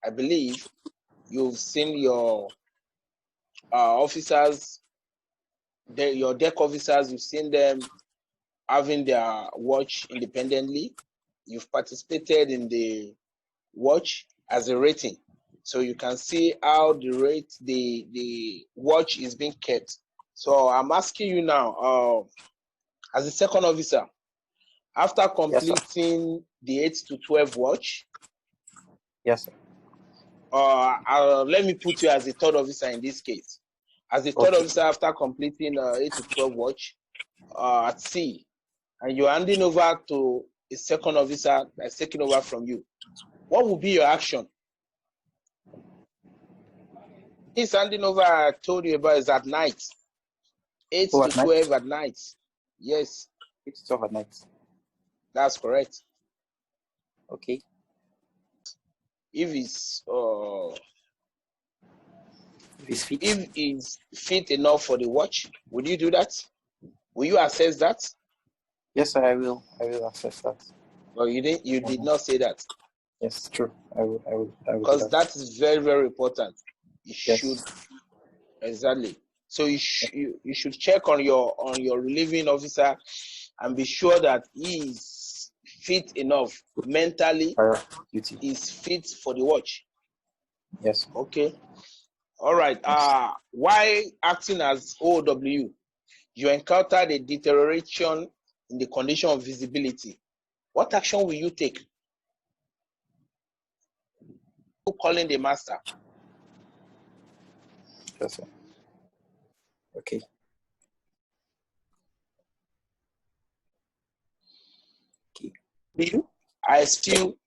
I believe you've seen your officers, your deck officers, you've seen them having their watch independently. You've participated in the watch as a rating. So you can see how the watch is being kept. So I'm asking you now, as a second officer, after completing the 8 to 12 watch, yes, sir. Let me put you as a third officer in this case. As a third officer, after completing 8 to 12 watch at sea, and you're handing over to a second officer that's taking over from you, what will be your action? This handing over I told you about is at night. 8 to 12 at night. Yes. 8 to 12 at night. That's correct. Okay. If it's fit enough for the watch, would you do that? Will you assess that? Yes, sir, I will assess that. Well, you did not say that. Yes, true. I will. Because that is very, very important. You yes. should exactly. So you should check on your relieving officer and be sure that he is fit enough mentally. Is fit for the watch. Yes. Okay. All right. Why acting as OW, you encountered a deterioration in the condition of visibility. What action will you take? Calling the master. Yes, sir. Okay. I ask you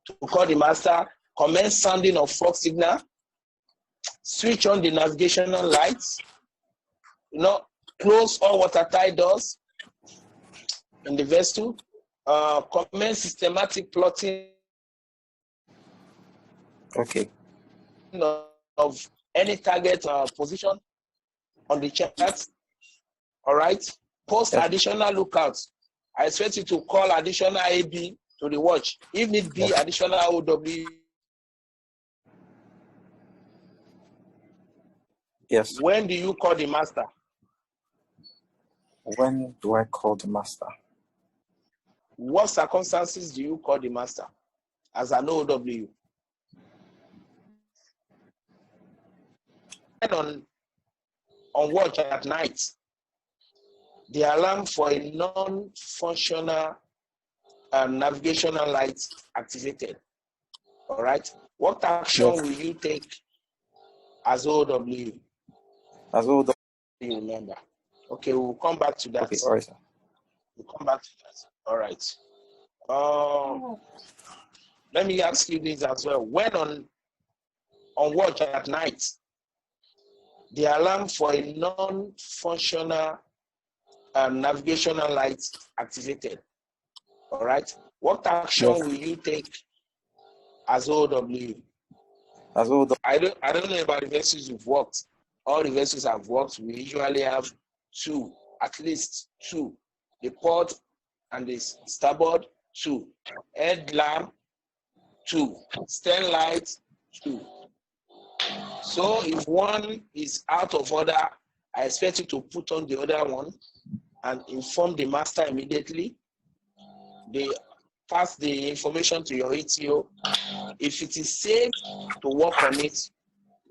to call the master, commence sounding of fog signal, switch on the navigational lights, close all watertight doors in the vessel, commence systematic plotting of any target position on the chart. All right. Post additional lookouts. I expect you to call additional AB to the watch. If need be, additional OW. Yes. When do you call the master? When do I call the master? What circumstances do you call the master as an OW? And on watch at night, the alarm for a non-functional navigational light activated. All right. What action will you take as OW? As OW. You remember? Okay, we'll come back to that. Okay, all right, sir. We'll come back to that. All right. Let me ask you this as well. When on watch at night, the alarm for a non-functional navigational light activated. All right. What action will you take as OW? As OW. I don't know about the vessels you've worked. All the vessels I've worked, we usually have two, at least two. The port and the starboard, two. Headlamp, two. Stern light, two. So if one is out of order, I expect you to put on the other one and inform the master immediately. They pass the information to your ETO. If it is safe to work on it,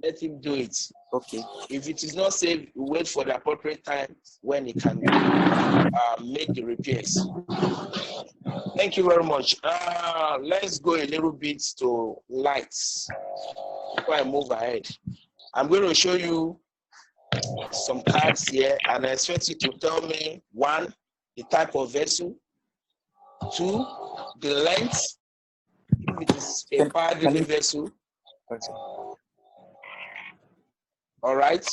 let him do it. Okay. If it is not safe, wait for the appropriate time when he can make the repairs. Thank you very much. Let's go a little bit to lights before I move ahead. I'm going to show you some cards here, and I expect you to tell me, 1, the type of vessel, 2, the length, if it is a power-driven vessel. Okay. All right.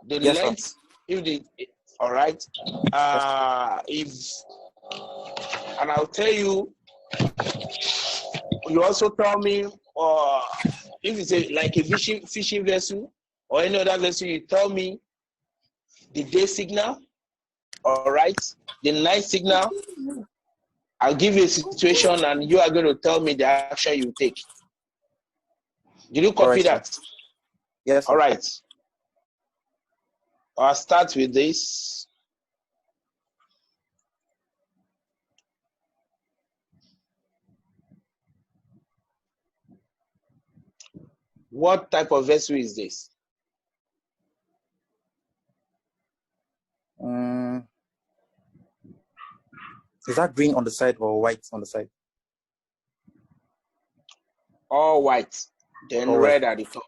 The length, if the all right. And I'll tell you. You also tell me, if it's like a fishing vessel or any other vessel, you tell me the day signal. All right. The night signal. I'll give you a situation, and you are going to tell me the action you take. Did you copy Alright, that? Yes, sir. All right. I'll start with this. What type of vessel is this? Is that green on the side or white on the side? All white, then All red white. at the top.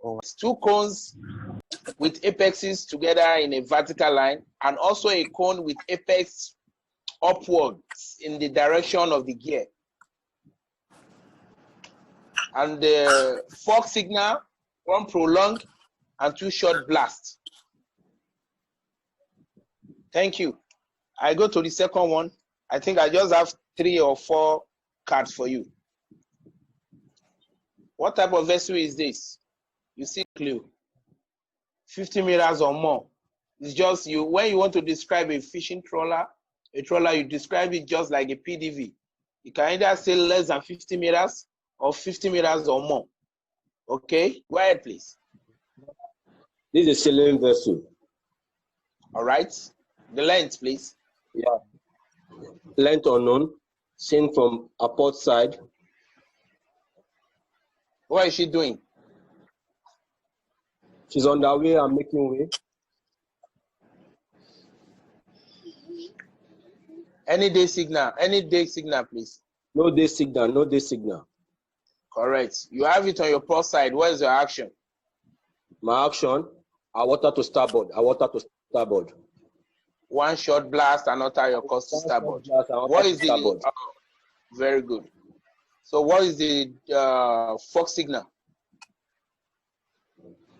All white. 2 cones with apexes together in a vertical line, and also a cone with apex upwards in the direction of the gear. And the fork signal, 1 prolonged and 2 short blasts. Thank you. I go to the second one. I think I just have 3 or 4 cards for you. What type of vessel is this? You see clue. 50 meters or more. It's just you, when you want to describe a fishing trawler, you describe it just like a PDV. You can either say less than 50 meters or 50 meters or more. Okay, go ahead, please. This is a sailing vessel. All right. The length, please. Yeah. Length unknown, seen from a port side. What is she doing? She's on the way and making way. Any day signal, please. No day signal, no day signal. Correct. You have it on your port side. What is your action? My action, I water to starboard. I water to starboard. 1 short blast, another your course to starboard. What is the very good. So what is the fork signal?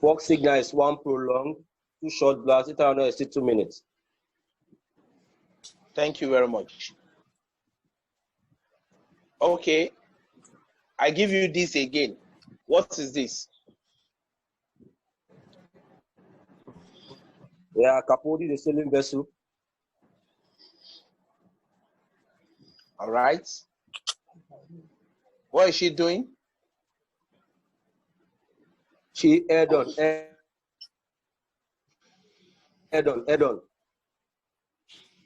Fork signal is 1 prolonged, 2 short blasts. It is 2 minutes. Thank you very much. Okay. I give you this again. What is this? Yeah, Capodi, the sailing vessel. All right. What is she doing? She head on.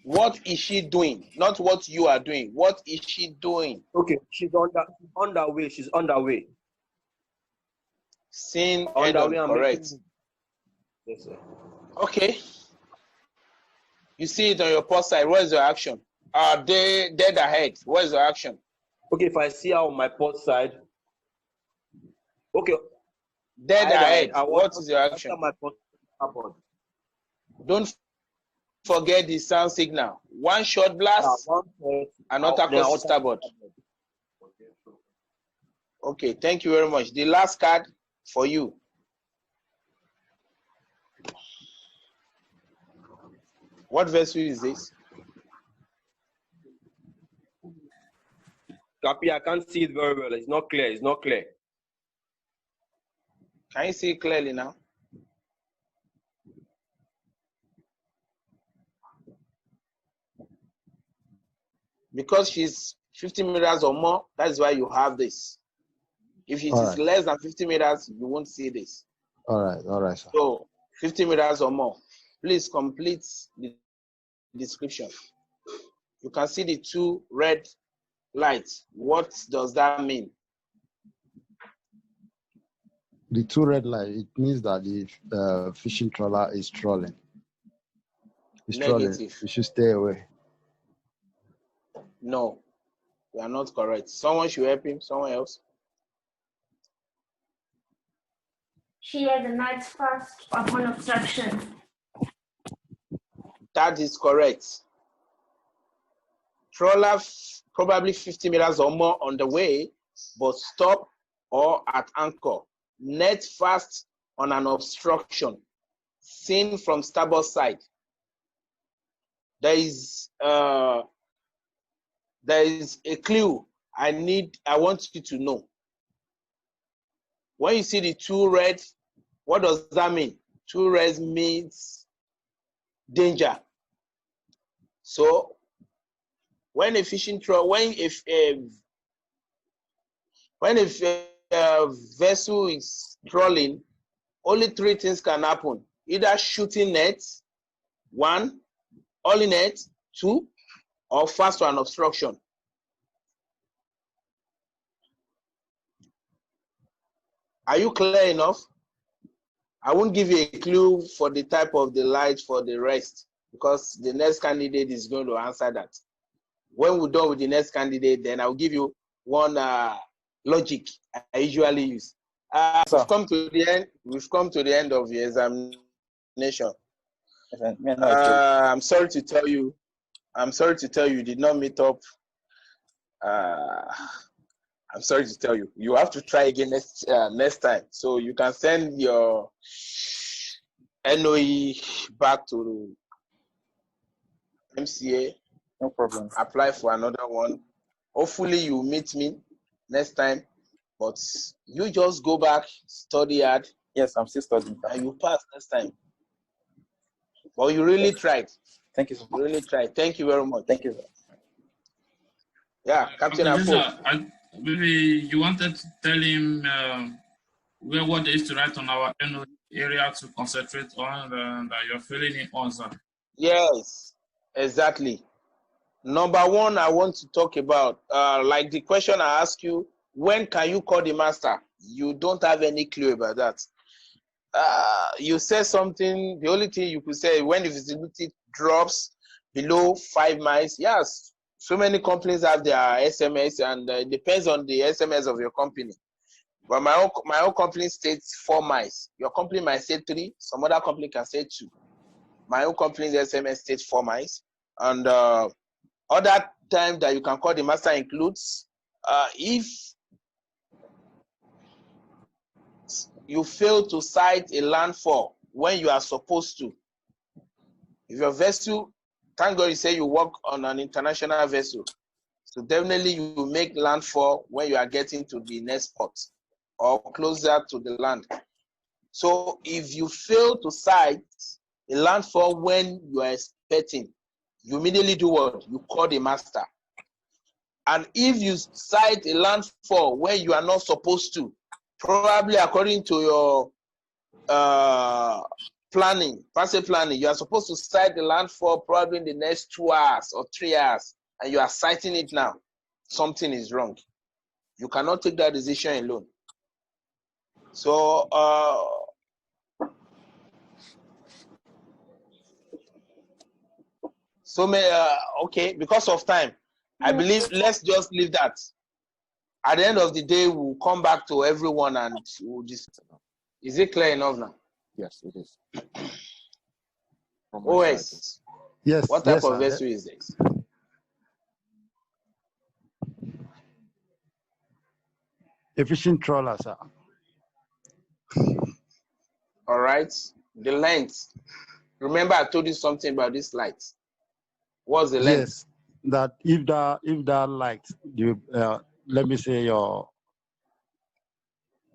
What is she doing? Not what you are doing. What is she doing? Okay, she's on the way. She's on the way. Seen On head the on, way. correct. Yes, sir. Okay. You see it on your port side. What is your action? They dead ahead. What is your action? Okay, if I see her on my port side. Okay. Dead ahead. What is your action? My port starboard. Don't forget the sound signal. 1 short blast, another course to starboard. Okay, thank you very much. The last card for you. What vessel is this? Capi, I can't see it very well. It's not clear. It's not clear. Can you see it clearly now? Because she's 50 meters or more, that's why you have this. If it is less than 50 meters, you won't see this. All right, sir. So 50 meters or more. Please complete the description. You can see the 2 red lights. What does that mean? The 2 red lights, it means that the fishing trawler is trolling. It's Negative. trolling. You should stay away. No, you are not correct. Someone should help him. Someone else. She had the night fast upon obstruction. That is correct. Trawler probably 50 meters or more on the way, but stop or at anchor. Net fast on an obstruction, seen from starboard side. There is a clue I want you to know. When you see the 2 red, what does that mean? 2 reds means danger. So when a fishing trawler, when When a vessel is trolling, only three things can happen. Either shooting nets, one, hauling net, two, or fast one obstruction. Are you clear enough? I won't give you a clue for the type of the light for the rest because the next candidate is going to answer that. When we're done with the next candidate, then I'll give you one logic I usually use. We've come to the end. We've come to the end of the examination. I'm sorry to tell you. I'm sorry to tell you did not meet up. I'm sorry to tell you. You have to try again next time. So you can send your NOE back to MCA. No problem. Apply for another one. Hopefully you meet me next time. But you just go back, study hard. Yes, I'm still studying. And you pass next time. But you really tried. Thank you, sir. You really tried. Thank you very much. Thank you, sir. Yeah, Captain Joshua, maybe you wanted to tell him what is to write on our area to concentrate on that you're filling in on, sir. Yes, exactly. Number one, I want to talk about, like the question I asked you, when can you call the master? You don't have any clue about that. You said something, the only thing you could say, when the visibility drops below 5 miles, yes, so many companies have their SMS, and it depends on the SMS of your company. But my own company states 4 miles. Your company might say 3, some other company can say 2. My own company's SMS states 4 miles. And other time that you can call the master includes if you fail to sight a landfall when you are supposed to. If your vessel, thank God you say you work on an international vessel, so definitely you will make landfall when you are getting to the next port or closer to the land. So if you fail to sight a landfall when you are expecting, you immediately do what? You call the master. And if you sight a landfall when you are not supposed to, probably according to your passive planning, you are supposed to sight the landfall probably in the next 2 hours or 3 hours, and you are sighting it now, something is wrong. You cannot take that decision alone. So, okay, because of time, I believe let's just leave that. At the end of the day, we'll come back to everyone and we'll just. Is it clear enough now? Yes, it is. OS. Yes. What type yes, of sir. vessel is this? A fishing trawler, sir. All right. The length. Remember, I told you something about this light. What's the length? Yes, that if that light, you let me say your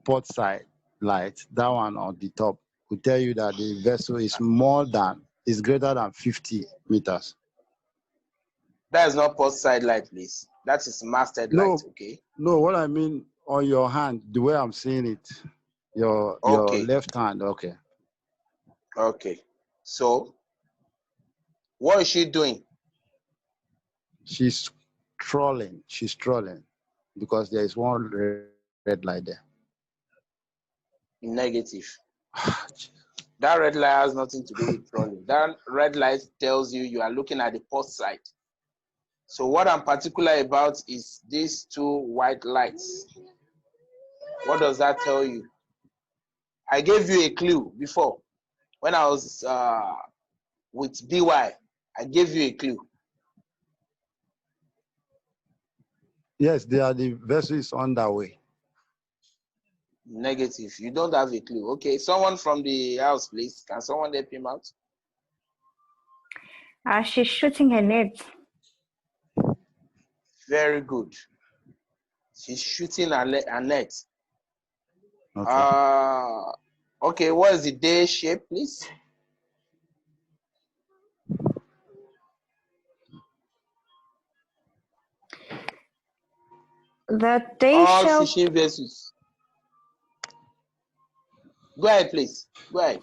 port side light, that one on the top will tell you that the vessel is greater than 50 meters. That is not port side light, please. That is masted light, okay? No, what I mean on your hand, the way I'm seeing it, your left hand, okay. Okay. So, what is she doing? She's trolling. She's trolling because there is one red light there. Negative. That red light has nothing to do with trolling. That red light tells you are looking at the port side. So what I'm particular about is these 2 white lights. What does that tell you? I gave you a clue before. When I was with BY, I gave you a clue. Yes, the vessel is on that way. Negative. You don't have a clue. Okay, someone from the house, please. Can someone help him out? She's shooting her net. Very good. She's shooting a net. Okay. Okay, what is the day shape, please? The day All shell. fishing vessels. Go ahead, please. Go ahead.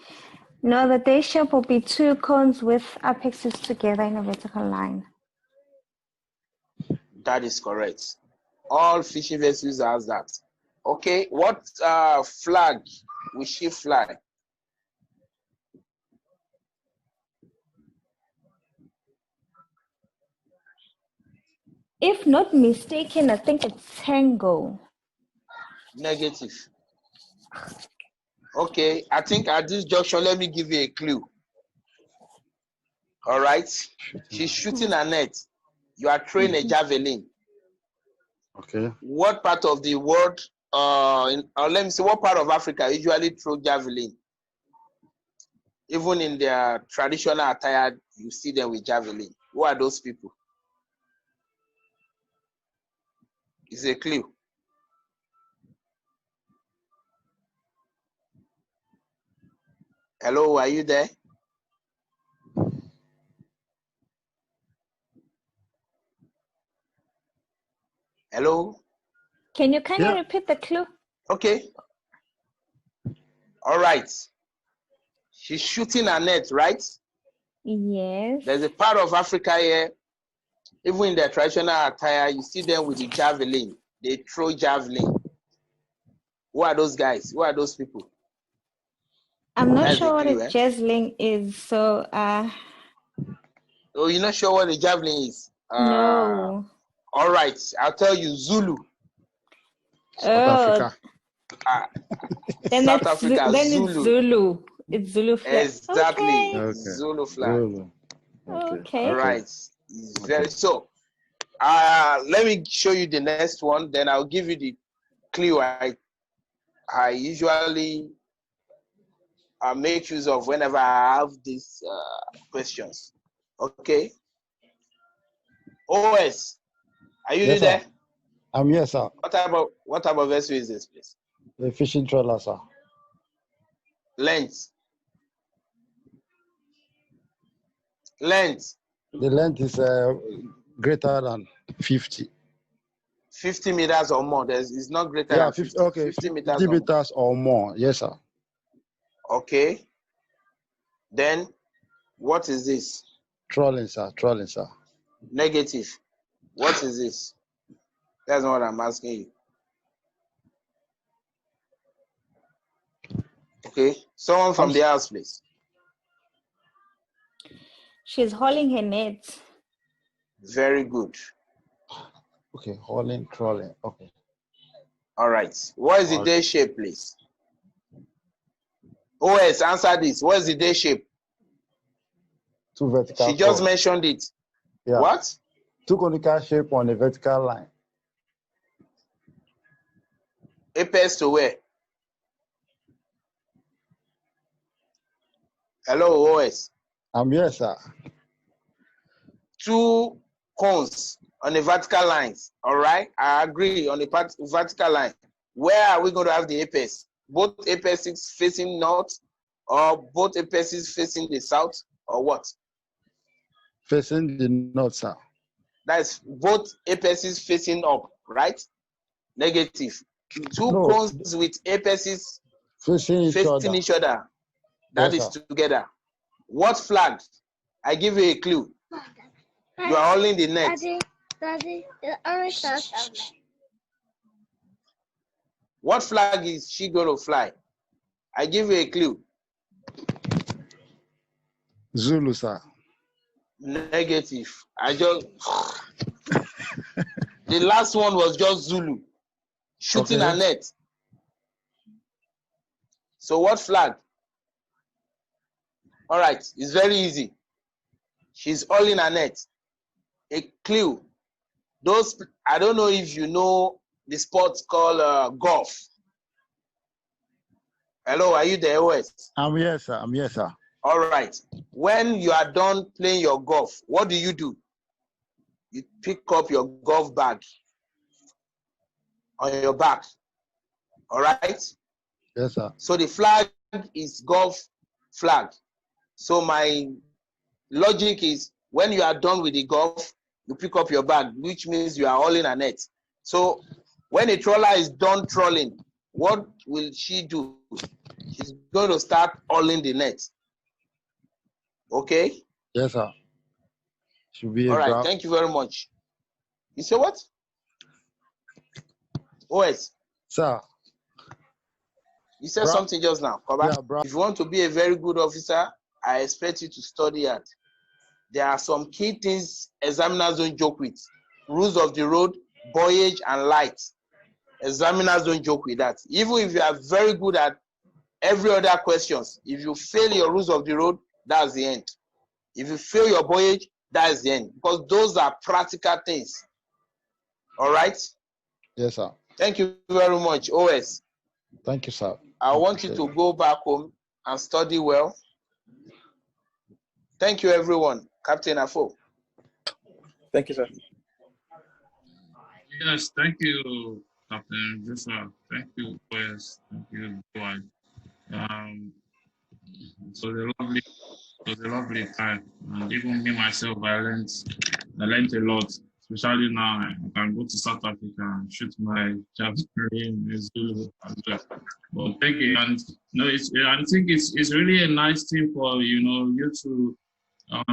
No, the day shape will be 2 cones with apexes together in a vertical line. That is correct. All fishing vessels has that. Okay, what flag will she fly? If not mistaken, I think it's Tango. Negative. Okay, I think at this junction, let me give you a clue. All right. She's shooting a net. You are throwing a javelin. Okay. What part of the world, let me see, what part of Africa usually throw javelin? Even in their traditional attire, you see them with javelin. Who are those people? It's a clue. Hello, are you there? Hello? Can you kindly repeat the clue? Okay. All right. She's shooting a net, right? Yes. There's a part of Africa here, even in their traditional attire, you see them with the javelin. They throw javelin. Who are those guys? Who are those people? I'm not That's sure the what clue, a javelin is, so Oh, you're not sure what a javelin is? no. All right, I'll tell you, Zulu. South Africa. Then South that's Africa, then Zulu. it's Zulu. It's Zulu flag. Exactly. Okay. Zulu flag. Zulu. Okay. All right. It's very so. Let me show you the next one. Then I'll give you the clue I usually make use of whenever I have these questions. Okay. OS, are you Yes, there? sir. I'm here, sir. What type of vessel is this, please? The fishing trawler, sir. Length. Length. The length is greater than 50. 50 meters or more. It's not greater than 50. Okay, 50 meters 50 or more. meters or more. Yes, sir. Okay. Then, what is this? Trolling, sir. Trolling, sir. Negative. What is this? That's not what I'm asking you. Okay. Someone from the house, please. She's hauling her net. Very good. Okay, hauling, trolling. Okay. All right. What is the day shape, please? OS, answer this. What is the day shape? 2 vertical. She just curve. mentioned it. Yeah. What? 2 conical shape on a vertical line. Apex to where? Hello, OS. I'm here, sir. 2 cones on a vertical line. All right. I agree on a vertical line. Where are we going to have the apex? Both apexes facing north, or both apexes facing the south, or what? Facing the north, sir. That's both apexes facing up, right? Negative. 2 No, cones with apexes facing each other. That Yes, is sir. together. What flag? I give you a clue. You are holding the net. Daddy, the orange starts out. What flag is she going to fly? I give you a clue. Zulu, sir. Negative. The last one was just Zulu. Shooting a net. So what flag? All right, it's very easy. She's hauling a net. A clue. I don't know if you know the sport called golf. Hello, are you there, OS? I'm here, sir. I'm here, sir. All right. When you are done playing your golf, what do? You pick up your golf bag on your back. All right? Yes, sir. So the flag is golf flag. So my logic is when you are done with the golf, you pick up your bag, which means you are hauling a net. So When a trawler is done trawling, what will she do? She's going to start hauling the net. Okay? Yes, sir. Should be a All right, brown. thank you very much. You say what? OS, Sir. you said Brown. something just now. Koba. Yeah, brown. If you want to be a very good officer, I expect you to study hard. There are some key things examiners don't joke with. Rules of the road, buoyage, and light. Examiners don't joke with that. Even if you are very good at every other questions, if you fail your rules of the road, that's the end. If you fail your buoyage, that's the end. Because those are practical things. All right? Yes, sir. Thank you very much, OS. Thank you, sir. I want you to go back home and study well. Thank you, everyone. Captain Afo. Thank you, sir. Yes, thank you, Captain Joshua. Thank you, OS. Thank you, Dwight. It was a lovely time. And even me myself, I learned a lot. Especially now, I can go to South Africa and shoot my javelin in Zulu as well. But thank you, and I think it's really a nice thing for you to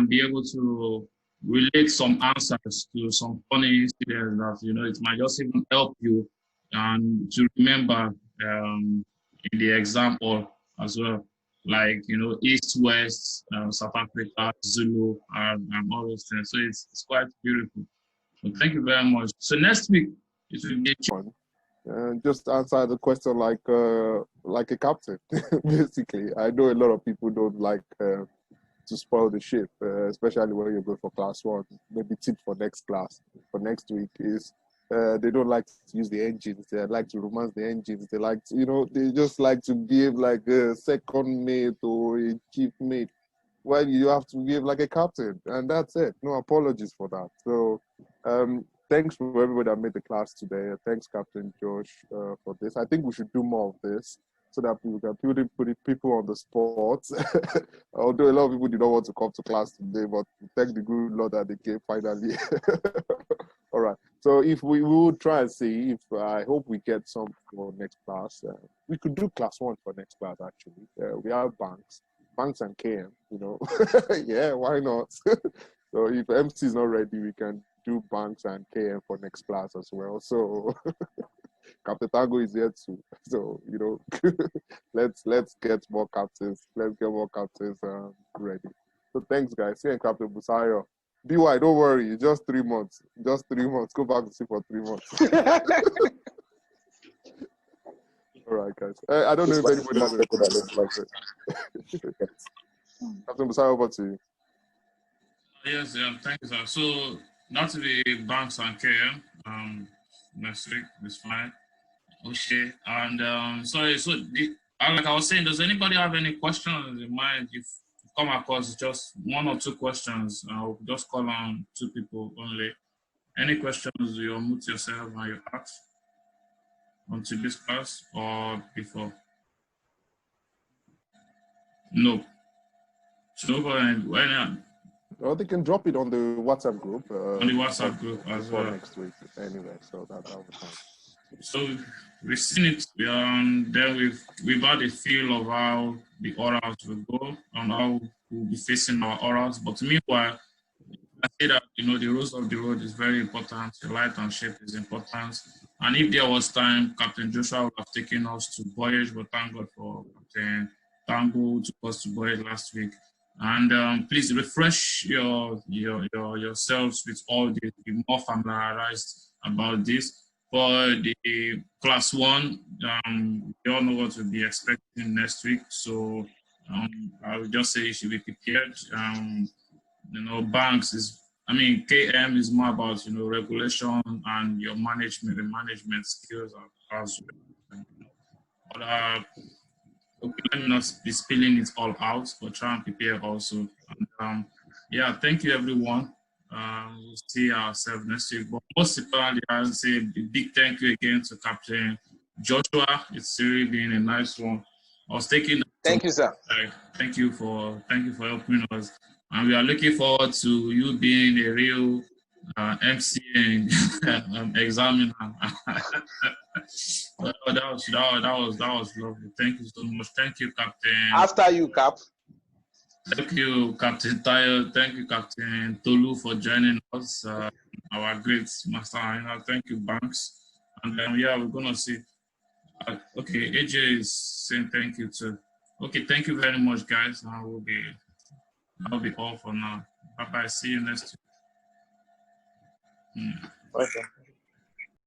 be able to relate some answers to some funny incidents that it might just even help you and to remember in the example as well, like East, West, South Africa, Zulu, and all those things. So it's quite beautiful. So thank you very much. So next week it will be just answer the question like a captain. Basically, I know a lot of people don't like to spoil the ship, especially when you go for class one. Maybe tip for next class for next week is they don't like to use the engines. They like to romance the engines. They like to, they just like to behave like a second mate or a chief mate. Well, you have to behave like a captain, and that's it. No apologies for that. So, thanks for everybody that made the class today. Thanks, Captain Josh, for this. I think we should do more of this so that people can put people on the spot. Although a lot of people did not want to come to class today, but thank the good Lord that they came finally. All right. So if we will try and see if I hope we get some for next class. We could do class one for next class actually. We have banks and KM, yeah, why not? So if MC is not ready, we can do banks and KM for next class as well. So Captain Tango is here too. So let's get more captains. Let's get more captains ready. So thanks, guys. See you in Captain Busayo. BY, don't worry. It's just 3 months. Just 3 months. Go back to sea for 3 months. All right, guys. I don't know if anybody has a question. Captain Busayo, over to you. Yes, thank you, sir. So not to be banks and KM next week is fine. Okay, and sorry. So like I was saying, does anybody have any questions in mind? If you come across just 1 or 2 questions, I'll just call on 2 people only. Any questions? You unmute yourself and you ask onto this class or before. No. So why not? Well, they can drop it on the WhatsApp group. On the WhatsApp group as well. Next week, anyway. So that will be fine. So we've seen it, then we've had a feel of how the orals will go and how we'll be facing our orals. But meanwhile, I say that the rules of the road is very important. The light and shape is important. And if there was time, Captain Joshua would have taken us to voyage, but thank God for Captain Tango took us to voyage last week. And please refresh yourselves with all this, be more familiarized about this. For the class one, we all know what we'll be expecting next week. So I would just say you should be prepared. Banks KM is more about regulation and your management, the management skills as well. But let me not be spilling it all out, but try and prepare also. And, thank you everyone. We'll see ourselves next week. But most importantly, I'll say a big thank you again to Captain Joshua. It's really been a nice one. I was taking. Thank you, sir. Thank you for helping us, and we are looking forward to you being a real MCing, examiner. That was lovely. Thank you so much. Thank you, Captain. After you, Cap. Thank you, Captain Tayo. Thank you, Captain Tolu, for joining us. Our great master. Thank you, Banks. And then yeah, we're gonna see. Okay, AJ is saying thank you too. Okay, thank you very much, guys. I'll be all for now. Bye bye. See you next week. Okay.